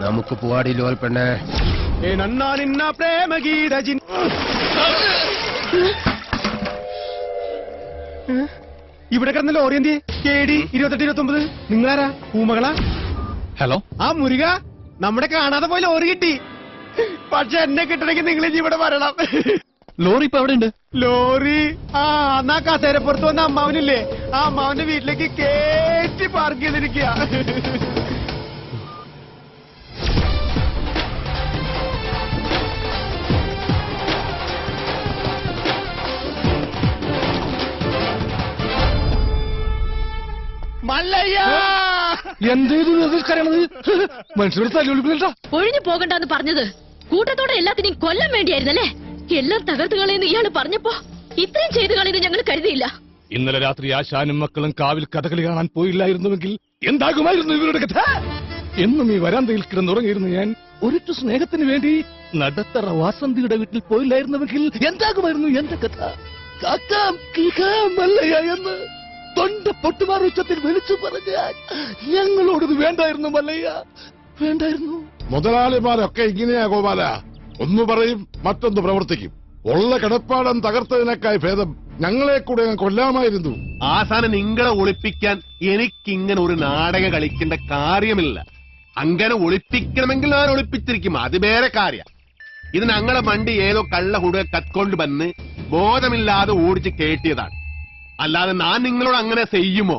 നമുക്ക് പോവാടി ലോൽ പെണ്ണേ. ഇവിടെ കിടന്ന ലോറി എന്തി KD 2829 നിങ്ങളാരാ? പൂമകളാ? ഹലോ, ആ മുരുക, നമ്മുടെ കാണാതെ പോയി ലോറി കിട്ടി. പക്ഷെ എന്നെ കിട്ടണമെങ്കിൽ നിങ്ങൾ ഇവിടെ വരണം. ലോറി ഇപ്പൊ എവിടെ ഉണ്ട്? ലോറി എന്നാ കസേരപ്പുറത്ത് വന്ന അമ്മാവനില്ലേ, ആ അമ്മാവന്റെ വീട്ടിലേക്ക് കേറ്റി പാർക്ക് ചെയ്തിരിക്കുക. മനുഷ്യരുടെ തല്ലുവിളിപ്പില്ല. ഒഴിഞ്ഞു പോകണ്ടെന്ന് പറഞ്ഞത് കൂട്ടത്തോടെ എല്ലാത്തിനെയും കൊല്ലാൻ വേണ്ടിയായിരുന്നല്ലേ? എല്ലാം തകർത്ത് കളയുന്ന ഇയാള് പറഞ്ഞപ്പോ ഇത്രയും ചെയ്തു കളയുന്നത് ഞങ്ങൾ കരുതിയില്ല. ഇന്നലെ രാത്രി ആശാനും മക്കളും കാവിൽ കഥകളി കാണാൻ പോയില്ലായിരുന്നുവെങ്കിൽ എന്താകുമായിരുന്നു ഇവരുടെ കഥ? എന്നും ഈ വരാന്തയിൽ കിടന്നുറങ്ങിയിരുന്നു ഞാൻ. ഒരിറ്റു സ്നേഹത്തിന് വേണ്ടി നടത്തറ വാസന്തിയുടെ വീട്ടിൽ പോയില്ലായിരുന്നുവെങ്കിൽ എന്താകുമായിരുന്നു എന്റെ കഥ? കാക്കാം കീക്കാം മല്ലയ്യ എന്ന് തൊണ്ട പൊട്ടുമാർ ഉച്ചത്തിൽ വിളിച്ചു പറഞ്ഞാൽ ഞങ്ങളോടത് വേണ്ടായിരുന്നു മല്ലയ്യ, വേണ്ടായിരുന്നു. മുതലാളിമാരൊക്കെ ഇങ്ങനെയാ ഗോപാല, ഒന്ന് പറയും മറ്റൊന്ന് പ്രവർത്തിക്കും. ഉള്ള കിടപ്പാടം തകർത്തതിനേക്കായി ഭേദം ഞങ്ങളെ കൂടെ കൊല്ലാമായിരുന്നു. ആസാനം നിങ്ങളെ ഒളിപ്പിക്കാൻ എനിക്കിങ്ങനെ ഒരു നാടകം കളിക്കേണ്ട കാര്യമില്ല. അങ്ങനെ ഒളിപ്പിക്കണമെങ്കിൽ ഞാൻ ഒളിപ്പിച്ചിരിക്കും, അത് വേറെ കാര്യം. ഇത് ഞങ്ങളെ വണ്ടി ഏതോ കള്ള ഹുടുക കത്കൊണ്ട് വന്ന് ബോധമില്ലാതെ ഓടിച്ച് കേട്ടിയതാണ്. അല്ലാതെ ഞാൻ നിങ്ങളോട് അങ്ങനെ ചെയ്യുമോ?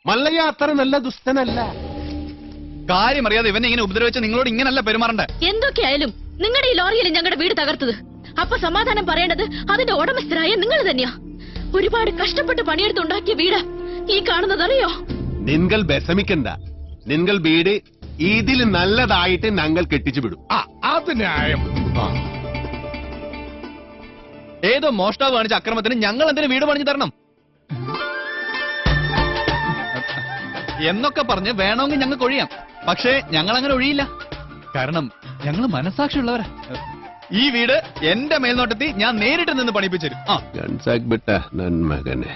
മല്ലയ്യ അത്ര നല്ല ദുഷ്ടനല്ല. കാര്യം അറിയാതെ ഇവനെ ഇങ്ങനെ ഉപദ്രവിച്ച നിങ്ങളോട് ഇങ്ങനല്ല പെരുമാറണ്ടേ. എന്തൊക്കെയായാലും നിങ്ങളുടെ ഈ ലോറിയിൽ ഞങ്ങളുടെ വീട് തകർത്തത്. അപ്പൊ സമാധാനം പറയേണ്ടത് അതിന്റെ ഉടമസ്ഥരായ നിങ്ങൾ തന്നെയാ. ഒരുപാട് കഷ്ടപ്പെട്ട് പണിയെടുത്തുണ്ടാക്കിയ വീട് ഈ കാണുന്നതറിയോ? നിങ്ങൾ വിഷമിക്കണ്ട, നിങ്ങൾ വീട് ഇതിൽ നല്ലതായിട്ട് ഞങ്ങൾ കെട്ടിച്ചു വിടും. അത് ന്യായം. ഏതോ മോഷ്ടാവ് കാണിച്ച അക്രമത്തിന് ഞങ്ങൾ എന്തിനു വീട് പണിഞ്ഞു തരണം എന്നൊക്കെ പറഞ്ഞ് വേണമെങ്കിൽ ഞങ്ങൾക്ക് ഒഴിയാം. പക്ഷേ ഞങ്ങൾ അങ്ങനെ ഒഴിയില്ല. കാരണം ഞങ്ങൾ മനസാക്ഷിയുള്ളവരാ. ഈ വീട് എന്റെ മേൽനോട്ടത്തിൽ ഞാൻ നേരിട്ട് നിന്ന് പണിപ്പിച്ചു തരും. മകനെ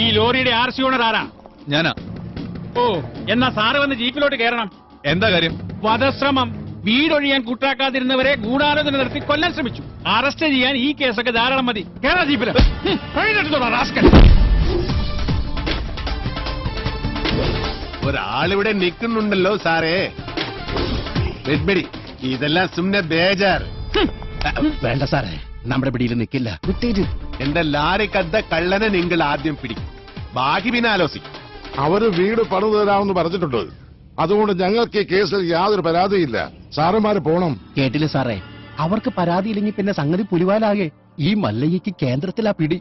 ഈ ലോറിയുടെ RC ഓണർ ആരാ? ഞാനാ. ഓ, എന്നാ സാറ് വന്ന് ജീപ്പിലോട്ട് കയറണം. എന്താ കാര്യം? വധശ്രമം. വീടൊഴിയാൻ കൂട്ടാക്കാതിരുന്നവരെ ഗൂഢാലോചന നടത്തി കൊല്ലാൻ ശ്രമിച്ചു. അറസ്റ്റ് ചെയ്യാൻ ഈ കേസൊക്കെ ധാരാളം മതി. കേരള ജീപ്പില് ഒരാളിവിടെ നിൽക്കുന്നുണ്ടല്ലോ സാറേ. വെഡ്ബെടി, ഇതെല്ലാം സുമ്നെ ബേജാർ. വേണ്ട സാറേ, നമ്മുടെ പിടിയിൽ നിൽക്കില്ല. എന്റെ ലാരി കദ്ദ കള്ളനെ നിങ്ങൾ ആദ്യം പിടിക്കും, ബാക്കി പിന്നെ ആലോചിക്കും. അവര് വീട് പണിതു തരാമെന്ന് പറഞ്ഞിട്ടുണ്ട്. അതുകൊണ്ട് ഞങ്ങൾക്ക് ഈ കേസിൽ യാതൊരു പരാതിയില്ല. സാറന്മാര് പോണം. കേട്ടില്ല സാറേ, അവർക്ക് പരാതിയില്ലെങ്കിൽ പിന്നെ സംഗതി പുലിവാലാകെ. ഈ മല്ലയ്യക്ക് കേന്ദ്രത്തിലാ പിടി.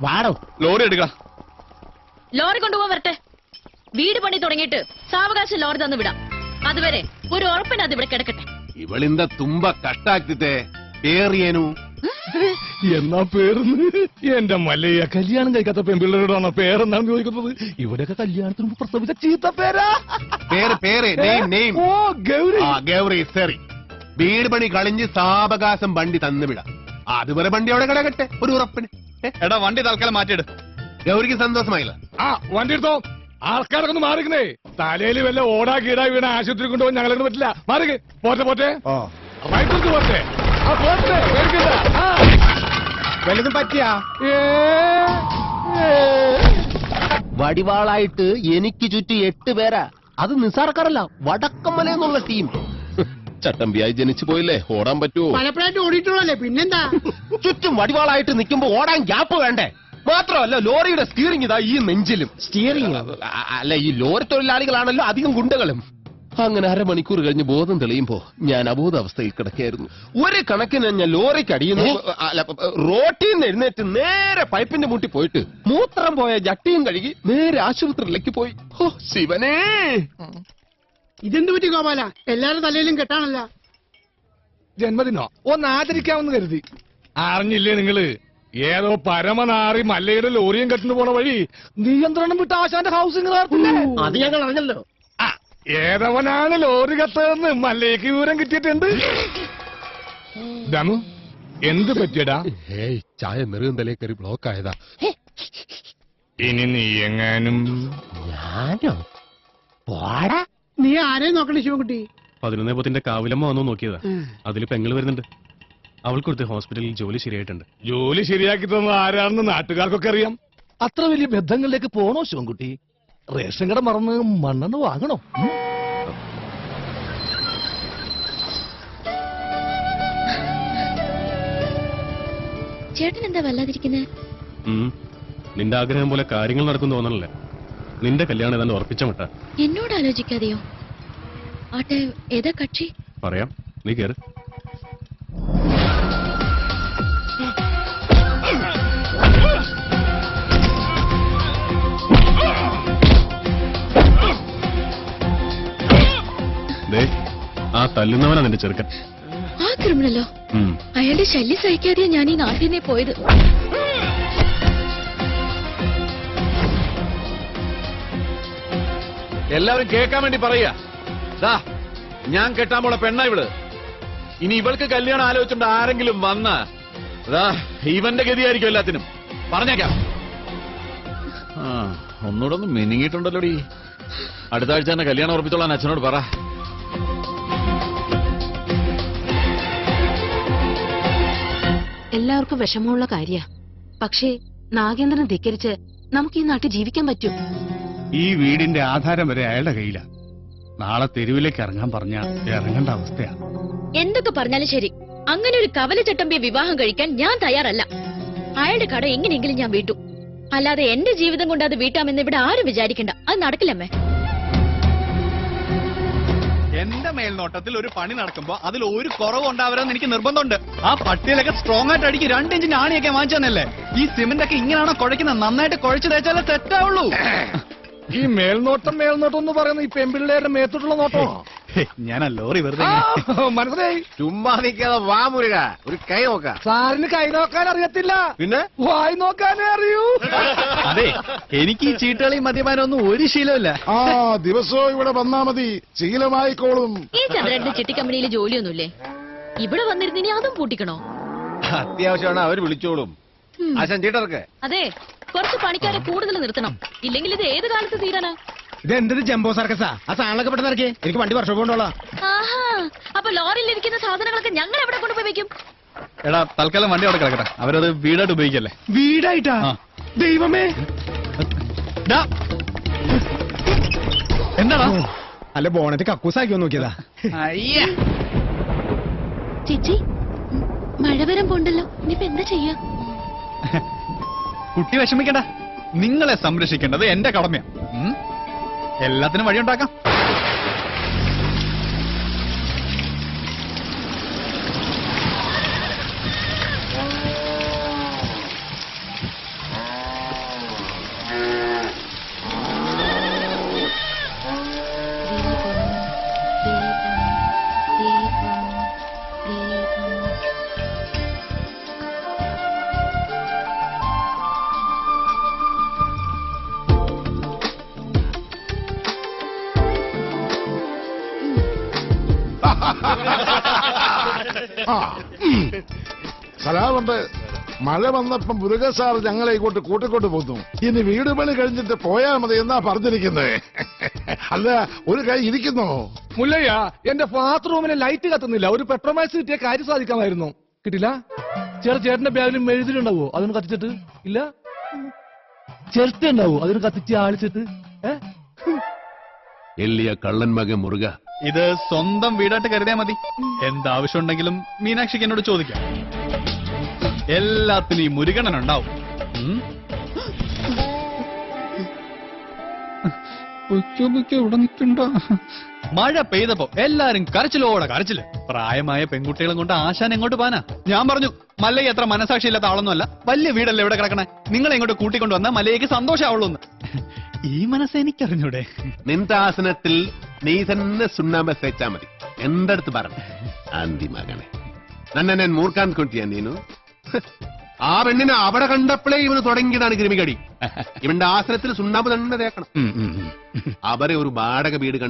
വാടോ ലോറി എടുക്ക. ലോറി കൊണ്ടുപോകാൻ വരട്ടെ. വീട് പണി തുടങ്ങിയിട്ട് സാവകാശം ലോറി തന്നു വിടാം. അതുവരെ ഒരു ഉറപ്പിന് അത് ഇവിടെ കിടക്കട്ടെ. ഇവളിന്ത തുമ്പ കഷ്ടാക്കിത്തെ പേറിയേനു. എന്നാ പേരെന്ന് എന്റെ മല്ലയ്യ കല്യാണം കഴിക്കാത്ത പെൺപിള്ളേരോടാണ് പേരെന്നാണ് ചോദിക്കുന്നത്. ഇവിടെയൊക്കെ കല്യാണത്തിന് മുമ്പ് പ്രസവിച്ച ചീത്ത പേരാ. പേര് നെയിം. ഓ, ഗൗരി. ഗൗരി ശരി. വീട് പണി കളിഞ്ഞ് സാവകാശം വണ്ടി തന്നുവിടാം. അതുവരെ വണ്ടി അവിടെ കിടക്കട്ടെ ഒരു ഉറപ്പിന്. എടാ, വണ്ടി തൽക്കാലം മാറ്റിയിട്. ഗൗരിക്ക് സന്തോഷമായില്ല. വണ്ടി എടുത്തോ. ആൾക്കാരൊക്കെ ഒന്ന് മാറിക്കുന്നേ. തലയിൽ വല്ല ഓടാ കീടാ വീണ ആശുപത്രി കൊണ്ടുപോകാൻ ഞങ്ങളെ പറ്റില്ല. മാറിക്ക്. പോട്ടെ പോട്ടെ പോട്ടെ. വല്ലതും പറ്റിയാ? വടിവാളായിട്ട് എനിക്ക് ചുറ്റി 8 പേരാ. അത് നിസ്സാർക്കാരല്ല, വടക്കമ്മലെന്നുള്ള ടീം. ചട്ടമ്പിയായി ജനിച്ചു പോയില്ലേ, ഓടാൻ പറ്റുമോ? പലപ്പോഴായിട്ട് ഓടിയിട്ടുള്ളല്ലേ, പിന്നെന്താ? ചുറ്റും വടിവാളായിട്ട് നിൽക്കുമ്പോ ഓടാൻ ഗ്യാപ്പ് വേണ്ടേ? മാത്രമല്ല, ലോറിയുടെ സ്റ്റിയറിംഗ് ഇതാ ഈ നെഞ്ചിലും. സ്റ്റിയറിംഗ് അല്ല, ഈ ലോറി തൊഴിലാളികളാണല്ലോ അധികം ഗുണ്ടകളും. അങ്ങനെ അരമണിക്കൂർ കഴിഞ്ഞ് ബോധം തെളിയുമ്പോ ഞാൻ അബോധാവസ്ഥയിൽ കിടക്കായിരുന്നു. ഒരു കണക്കിന് ഞാൻ ലോറിക്ക് അടിയുന്നു. റോട്ടിൽ നിന്ന് എഴുന്നേറ്റ് നേരെ പൈപ്പിന്റെ മുട്ടി പോയിട്ട് മൂത്രം പോയ ജട്ടിയും കഴുകി നേരെ ആശുപത്രിയിലേക്ക് പോയി. ഓ ശിവനേ, ഇതെന്ത് പറ്റി ഗോപാല? എല്ലാരും തലയിലും കെട്ടാണല്ല. ജന്മദിനോ ഒന്ന് ആചരിക്കാമെന്ന് കരുതി. അറിഞ്ഞില്ലേ നിങ്ങള്? ഏതോ പരമനാറി മല്ലയുടെ ലോറിയും കെട്ടിന് പോണ വഴി നിയന്ത്രണം വിട്ട ആശാന്റെ ഹൗസിംഗ് അത് ഞങ്ങൾ അറിഞ്ഞല്ലോ. ഏതവനാണ് ലോറി കത്തതെന്ന് മല്ലയ്ക്ക് വിവരം കിട്ടിയിട്ടുണ്ട്. ദമു, എന്ത് പറ്റിയടാ? ചായ നെറുകന്തലേ കയറി ബ്ലോക്ക് ആയതാ. ഇനി നീ എങ്ങാനും ഞാനോ? പോടാ. നീ ആരെയും നോക്കണേ ശിവൻകുട്ടി? 11 കാവിലമ്മ വന്നു നോക്കിയതാ. അതിൽ പെങ്ങള് വരുന്നുണ്ട്. അവൾക്കൊടുത്ത് ഹോസ്പിറ്റലിൽ ജോലി ശരിയായിട്ടുണ്ട്. ജോലി ശരിയാക്കി തന്ന ആരാണെന്ന് നാട്ടുകാർക്കൊക്കെ അറിയാം. അത്ര വലിയ ബന്ധങ്ങളിലേക്ക് പോണോ ശിവൻകുട്ടി? റേഷൻ കട മറന്ന് മണ്ണെണ്ണ വാങ്ങണോ? ചേട്ടൻ എന്താ വല്ലാതിരിക്കുന്നത്? നിന്റെ ആഗ്രഹം പോലെ കാര്യങ്ങൾ നടക്കും തോന്നണല്ലേ? നിന്റെ കല്യാണം ഏതാണ്ട് ഉറപ്പിച്ച മട്ട. എന്നോട് ആലോചിക്കാതെയോ? ആട്ടെ, ഏതാ കക്ഷി? പറയാം, നീ കേറ്. ദേ, ആ തല്ലുന്നവനാ നിന്റെ ചെറുക്കൻ. ആ ക്രിമിനലോ? അയാളുടെ ശല്യം സഹിക്കാതെയാ ഞാൻ ഈ നാട്ടിൽ നിന്നേ പോയത്. എല്ലാവരും കേൾക്കാൻ വേണ്ടി പറയാ, ഞാൻ കെട്ടാൻ പോണ പെണ്ണ ഇവള്. ഇനി ഇവൾക്ക് കല്യാണം ആലോചിച്ചുകൊണ്ട് ആരെങ്കിലും വന്ന ഇവന്റെ ഗതിയായിരിക്കും എല്ലാത്തിനും. പറഞ്ഞേക്കാം. ഒന്നുകൂടെ ഒന്ന് മിനിങ്ങിയിട്ടുണ്ടല്ലോടി. അടുത്ത ആഴ്ച തന്നെ കല്യാണം ഉറപ്പിച്ചോളാൻ അച്ഛനോട് പറ. എല്ലാവർക്കും വിഷമമുള്ള കാര്യ. പക്ഷേ നാഗേന്ദ്രൻ ധിക്കരിച്ച് നമുക്ക് ഈ നാട്ടിൽ ജീവിക്കാൻ പറ്റും. ഈ വീടിന്റെ ആധാരം വരെ അയാളുടെ കയ്യിലാ. നാളെ തെരുവിലേക്ക് ഇറങ്ങാൻ പറഞ്ഞ ഇറങ്ങേണ്ട അവസ്ഥയാ. എന്തൊക്കെ പറഞ്ഞാലും ശരി, അങ്ങനെ ഒരു കവലച്ചട്ടമ്പിയെ വിവാഹം കഴിക്കാൻ ഞാൻ തയ്യാറല്ല. അയാളുടെ കട എങ്ങനെയെങ്കിലും ഞാൻ വീട്ടു. അല്ലാതെ എന്റെ ജീവിതം കൊണ്ട് അത് വീട്ടാമെന്ന് ഇവിടെ ആരും വിചാരിക്കണ്ട. അത് നടക്കില്ലമ്മേ. എന്റെ മേൽനോട്ടത്തിൽ ഒരു പണി നടക്കുമ്പോ അതിൽ ഒരു കുറവ് ഉണ്ടാവരുമെന്ന് എനിക്ക് നിർബന്ധമുണ്ട്. ആ പട്ടിയിലൊക്കെ സ്ട്രോങ് ആയിട്ട് അടിക്ക് 2 ഇഞ്ച് ആണിയൊക്കെ വാങ്ങിച്ചതന്നല്ലേ? ഈ സിമന്റ് ഒക്കെ ഇങ്ങനെയാണോ കുഴക്കുന്നത്? നന്നായിട്ട് കുഴച്ച് തേച്ചാലേ തെറ്റാവുള്ളൂ. ഈ മേൽനോട്ടം എന്ന് പറയുന്ന ഈ പെമ്പിള്ളേരുടെ മേത്തോട്ടുള്ള നോട്ടോ? ഞാൻ ലോറി വെറുതെ മനസ്സിലായി. ചുമ്മാ നിൽക്കാതെ വാ മുരുക, ഒരു കൈ നോക്കാം. സാറിന് കൈ നോക്കാൻ അറിയത്തില്ല, പിന്നെ വായി നോക്കാനേ അറിയൂ. അതെ, എനിക്ക് ഈ ചീട്ടുകളി മദ്യപാനം ഒന്നും ഒരു ശീലമില്ല. ദിവസവും ഇവിടെ വന്നാ മതി, ശീലമായിക്കോളും. ഈ ചന്ദ്രന്റെ ചിട്ടി കമ്പനിയിൽ ജോലിയൊന്നുമില്ലേ? ഇവിടെ വന്നിരുന്ന് ഇനി അതും പൂട്ടിക്കണോ? അത്യാവശ്യമാണ്, അവര് വിളിച്ചോളും. ആശാൻ ചീട്ടർക്ക് അതെ, കുറച്ച് പണിക്കാരെ കൂടുതൽ നിർത്തണം. ഇല്ലെങ്കിൽ ഇത് ഏത് കാലത്ത് തീരാനാ? ഇത് എന്തൊരു ജംബോ സർക്കസാ? ആ സാധനങ്ങളൊക്കെ പെട്ടെന്ന് ഇറക്കി. എനിക്ക് വണ്ടി വർഷം കൊണ്ടോളാം. ആഹാ, അപ്പൊ ലോറിയിൽ ഇരിക്കുന്ന സാധനങ്ങളൊക്കെ ഞങ്ങൾ എവിടെ കൊണ്ടുപോയി വെക്കും? എടാ, തൽക്കാലം വണ്ടി അവിടെ കിടക്കട്ടെ. അവരത് വീടായിട്ട് ഉപയോഗിക്കല്ലേ. വീടായിട്ടാ? ദൈവമേ, എന്താടാ? അല്ല ബോണറ്റ് കക്കൂസാക്കി നോക്കിയതാ. ചേച്ചി, മഴ വരാൻ പോണ്ടല്ലോ. ഇനിയിപ്പോ എന്താ ചെയ്യാ? കുട്ടി വിഷമിക്കണ്ട, നിങ്ങളെ സംരക്ഷിക്കേണ്ടത് എന്റെ കടമയാ. എല്ലാത്തിനും വഴിയുണ്ടാക്കാം. സലാമുണ്ട്. മഴ വന്നപ്പം മുരുക സാർ ഞങ്ങളെ ഇങ്ങോട്ട് കൂട്ടിക്കൊണ്ട് പോന്നു. ഇനി വീട് പണി കഴിഞ്ഞിട്ട് പോയാ മതി എന്നാ പറഞ്ഞിരിക്കുന്നത്. അല്ല, ഒരു കൈ ഇരിക്കുന്നോ? മുല്ലയ്യ, എന്റെ ബാത്റൂമിന് ലൈറ്റ് കത്തുന്നില്ല. ഒരു പെട്രോമാക്സ് കിട്ടിയ കാര്യം സാധിക്കാമായിരുന്നു. കിട്ടില്ല. ചേട്ടന്റെ ബാഗിലും മെഴുതിലുണ്ടാവോ? അതൊന്ന് കത്തിച്ചിട്ട് ഇല്ല. ചിരട്ട ഉണ്ടാവോ? അതൊന്ന് കത്തിച്ച് ആളിച്ചിട്ട്. എല്ലിയ കള്ളൻ മകൻ മുരുക, ഇത് സ്വന്തം വീടായിട്ട് കരുതിയാ മതി. എന്താവശ്യം ഉണ്ടെങ്കിലും മീനാക്ഷിക്ക് എന്നോട് ചോദിക്കാം. എല്ലാത്തിനും ഈ മുരുകണ്ണൻ ഉണ്ടാവും. ഇവിടെ നിൽക്കണ്ട. മഴ പെയ്തപ്പോ എല്ലാരും കരച്ചിലോടെ കരച്ചില്. പ്രായമായ പെൺകുട്ടികളും കൊണ്ട് ആശാൻ എങ്ങോട്ട് പോകാനാ? ഞാൻ പറഞ്ഞു, മല്ലയ്യ എത്ര മനസാക്ഷി ഇല്ലാത്ത ആളൊന്നുമല്ല. വലിയ വീടല്ലേ ഇവിടെ കിടക്കണേ. നിങ്ങളെ ഇങ്ങോട്ട് കൂട്ടിക്കൊണ്ട് വന്നാൽ മല്ലയ്യക്ക് സന്തോഷമാവുള്ളൂ എന്ന്. ഈ മനസ്സ് എനിക്കറിഞ്ഞൂടെ? നിന്റെ ആസനത്തിൽ നീ തന്നെ സുണ്ണാമ്പ തേച്ചാ മതി. എന്റെ അടുത്ത് പറഞ്ഞു ആന്തി മകനെ, നന്നെ ഞാൻ മൂർക്കാൻ കൊണ്ടിയാ നീനു. ആ പെണ്ണിനെ അവിടെ കണ്ടപ്പോഴേ ഇവന് തുടങ്ങിയതാണ് ക്രിമികടി. ഇവന്റെ ആസനത്തിൽ സുണ്ണാമ്പ് തന്നെ തേക്കണം. അവരെ ഒരു വാടക വീട്